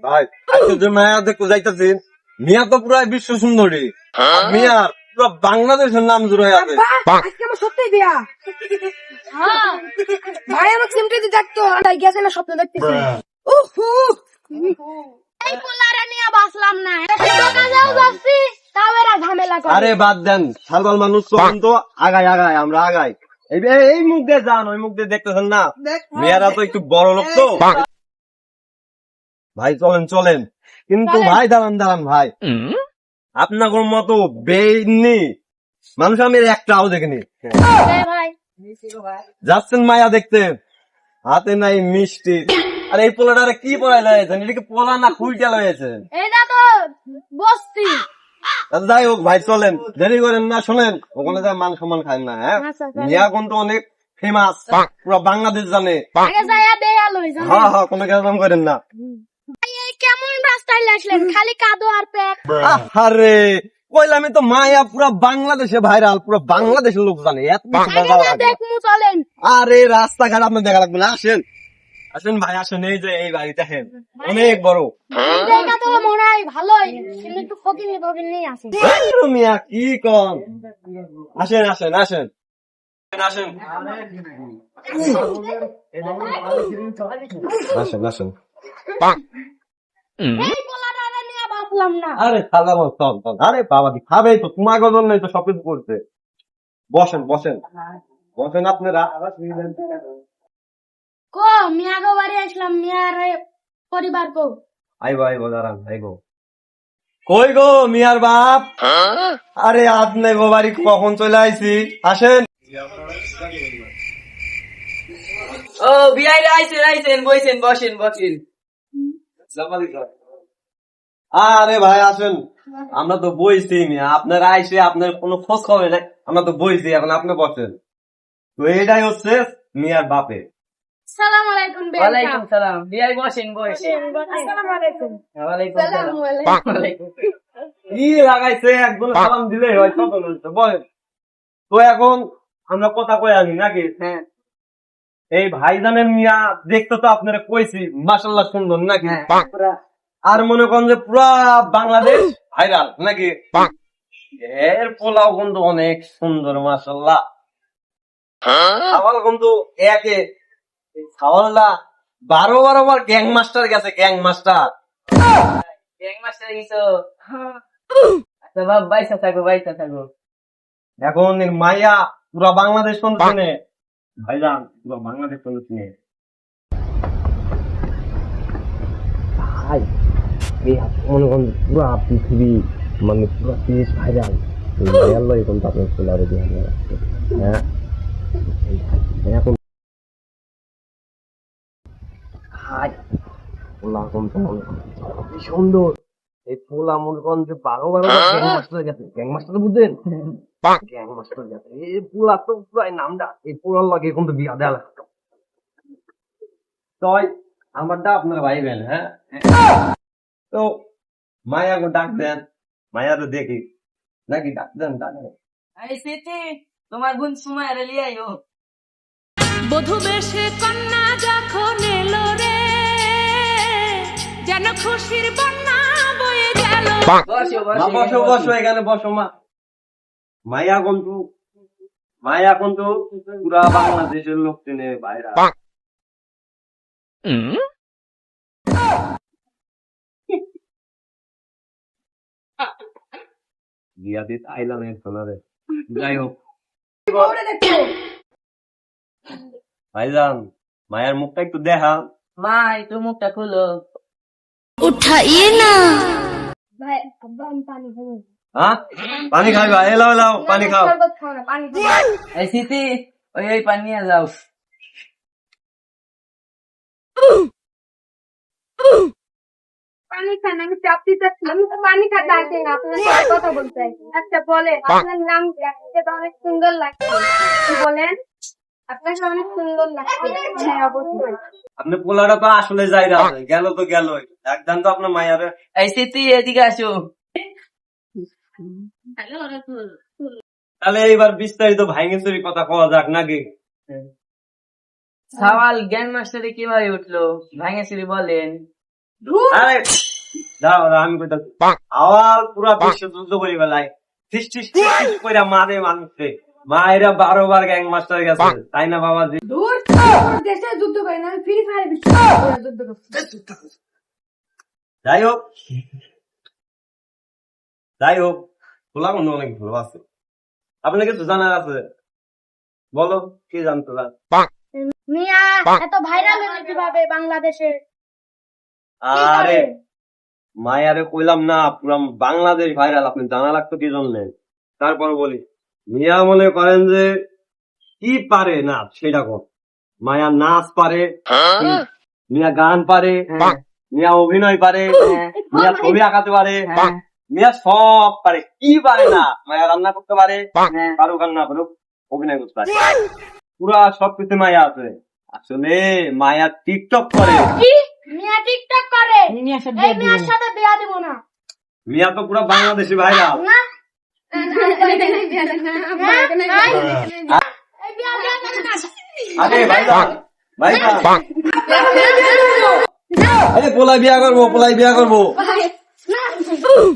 ভাই আজকে যে মায়া দেখতে যাইতেছি, মিয়া তো পুরো বিশ্ব সুন্দরী। মিয়ার পুরো বাংলাদেশের নাম জুড়ে আছে। আজকে আমার সত্যি বিয়া। ভাই আমার সিমটা দিয়ে দেখতো তাই গেছে না স্বপ্ন দেখতেছি। উহু এই পোলারে নিয়ে বাসলাম না, দোকানেও যাচ্ছি তাও এরা ঝামেলা করে। আরে বাদ দেন, সালবাল মানুষ চলুন তো, আগাই আগাই আমরা আগাই। এই মুখ দিয়ে যান, ওই মুখ দিয়ে দেখতেছেন না, মেয়েরা তো একটু বড় লোক তো। ভাই চলেন চলেন, কিন্তু ভাই দাঁড়ান দাঁড়ান ভাই, আপনার মতো বেইনি মানুষ আমি একটাও দেখিনি। ভাই যাচ্ছেন মায়া দেখতে, হাতে নাই মিষ্টি। আর এই পোলাটারে কি পড়াই লাগাইছেন? এটা কি পোলা না খুইটা লাগাইছেন? এটা তো বস্তি। আচ্ছা, যাই হোক ভাই চলেন, দেরি করেন না। শোনেন, ওখানে যা মান সম্মান খায় না। হ্যাঁ, মিয়া কিন্তু অনেক ফেমাস, পুরো বাংলাদেশ জানে। আগে যাইয়া দেয়া লই জানেন। হ্যাঁ হ্যাঁ, কোনো কাজ করেন না। এই কেমন রাস্তায় আসলেন, খালি কাদো আর পেক। আরে কইলাম তো, মায়া পুরো বাংলাদেশে ভাইরাল, পুরো বাংলাদেশের লোক জানে। এত কিছু আগে দেখার না লাগে। দেখমু চলেন। আরে রাস্তাঘাট আপনার দেখা লাগবে না, আসেন আসেন ভাই আসেন। এই যে এই বাড়ি দেখেন, অনেক বড়। দেখা তো মনে হয় ভালোই, কিন্তু একটু ফকিনি ফকিনি আছে। মিয়া কি কন, আসেন আসেন আসেন আসেন আসেন আসেন। এই পোলাটারে নিয়ে বাসলাম না। আরে খালা চল চল। আরে বাবা দি খাবে তো, তোমার জন্যই তো সবকিছু করছে। বসেন বসেন বসেন আপনারা। কো মিয়া গো বাড়ি আসলাম, মিয়ার পরিবার কো। আইবো আইবো, দাঁড়ান আইবো। কই গো মিয়ার বাপ? আরে আপনি গো বাড়ি কখন চলে আইছি, আসেন। ও বিআইরা আইছেন আইছেন, বইছেন বসেন বসেন। আরে ভাই আসেন, আমরা তো বইছি মিয়া, আপনারা আইসে আপনার কোনো খোঁজ খবর নাই, আমরা তো বইছি, এখন আপনি বসেন। তো এটাই হচ্ছে মিয়ার বাপে। আসসালামু আলাইকুম বেটা। ওয়ালাইকুম সালাম। বিআই বসেন বসেন। আসসালামু আলাইকুম। ওয়ালাইকুম সালাম। ওয়ালাইকুম। কি লাগাইছে, একদম সালাম দিলেই হয়, তখন হচ্ছে বলেন। তো এখন আমরা কথা কই আনি নাকি? হ্যাঁ এই ভাইজানের মিয়া দেখতে তো আপনারা কইছি, মাশাআল্লাহ সুন্দর নাকি? আর মনে করেন যে পুরা বাংলাদেশ ভাইরাল নাকি? এর পোলাও কিন্তু অনেক সুন্দর, মাশাআল্লাহ। খাওয়াল কিন্তু একে, খাওয়ালটা 12 বার গ্যাং মাস্টার গেছে, গ্যাং মাস্টার। গ্যাং মাস্টার গিয়েছো? আচ্ছা বাপ, বাইসা থাকো বাইসা থাকো। এখন এর মাইয়া পুরা বাংলাদেশ কোন চিনে, ভাইজান পুরা বাংলাদেশ কোন চিনে। ভাই এই মনে করেন পুরা পৃথিবী, মানে পুরা দেশ ভাইরাল। ভাইরাল লয় এখন তো আপনার পোলারে দিয়ে হ্যাঁ। এখন হাই পোলা কোন কি সুন্দর। এই পোলা মনে করেন যে 12 গ্যাং মাস্টার গেছে, গ্যাং মাস্টার বুঝছেন? গ্যাং মাস্টার গেছে এই পোলা, তো পুরাই নামটা এই পোলার লাগে এখন তো বিয়া দেয়া লাগতো। তো আমারটা আপনার ভাই বেন। হ্যাঁ, তো মায়াকে ডাক দেন, মায়ারও দেখি নাকি, ডাক দেন ডাক দেন। এই সিটি, তোমার বোন সুমাইয়া রে লিয়ে আইও। বধূ বেশে কন্যা যখন এলো রে, যেন খুশির বন্যা বয়ে গেল। বসো মা বসো বসো, এখানে বসো মা। মায়া কিন্তু পুরা বাংলাদেশের লোক চেনে বাইরা। বিয়া দিত আইলাম সোনারে। যাই হোক ভাইজান, মায়ের মুখটা একটু দেখা। মা একটু মুখটা খুলো। উঠাইয়ে না ভাই আব্বা আমি পানি খাবো। হ্যাঁ, পানি খাইবা? এলাও এলাও, পানি খাও। শরবত খাও না, পানি খাও। এই সিটি, ওই পানি নিয়ে যাও। পানি খান, আমি চাপতে চাচ্ছিলাম, আমি তো পানি খাতে আসি না, আপনার সাথে কথা বলতে আসি। আচ্ছা বলেন, আপনার নাম কি? আপনাকে তো অনেক সুন্দর লাগছে, কি বলেন? আপনাকে অনেক সুন্দর লাগছে। হ্যাঁ অবশ্যই। আপনি পোলাটা তো আসলে যাইরা গেল তো গেল, একদম তো আপনার মায়ারে। এই সিটি এদিকে আসো। তাহলে এইবার বিস্তারিত ভাইঙ্গে চুরি কথা কওয়া যাক নাকি? সওয়াল গ্যাং মাস্টারে কিভাবে উঠলো, ভাঙে সিঁড়ি বলেন। আরে দাঁড়াও দাঁড়াও, আমি কইতাছি আওয়াল পুরা বিশ্ব যুদ্ধ করি বেলায় টিস টিস টিস টিস কইরা মারে মানুষে মায়েরা 12 বার গ্যাং মাস্টার গেছে তাই না বাবাজি? দূর দেশে যুদ্ধ করি না, আমি ফ্রি ফায়ার বিশ্ব যুদ্ধ করছি। যাই হোক যাই হোক, খোলা কোনো অনেক ভালো আছে। আপনাকে তো জানার আছে, বলো কি জানতো না? মিয়া এত ভাইরাল হলো কিভাবে বাংলাদেশে? আরে মায়ারে কইলাম না পুরা বাংলাদেশ ভাইরাল, আপনি জানা লাগতো কি জন্যে? তারপর বলি, মিয়া মনে করেন যে কি পারে না সেটা কর। মায়া নাচ পারে, মিয়া গান পারে, মিয়া অভিনয় পারে, মিয়া ছবি আঁকাতে পারে, মিয়া সব পারে। কি পারে না? মায়া রান্না করতে পারে, পারুক আর না পারুক অভিনয় করতে পারে, পুরা সবকিছু মায়া আছে। আসলে মায়া টিকটক করে। কি মিয়া টিকটক করে? এই মিয়ার সাথে বিয়া দিব না। মিয়া তো পুরা বাংলাদেশি ভাইরাল। না এই বিয়া দেন না। আরে ভাইজান ভাইজান, আরে পোলাই বিয়া করবো, পোলাই বিয়া করবো।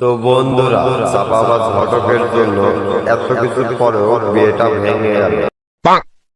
তো বন্ধুরা, চাপাবাজ ঘটকের জন্য এত কিছু পরেও বিয়েটা ভেঙে গেল।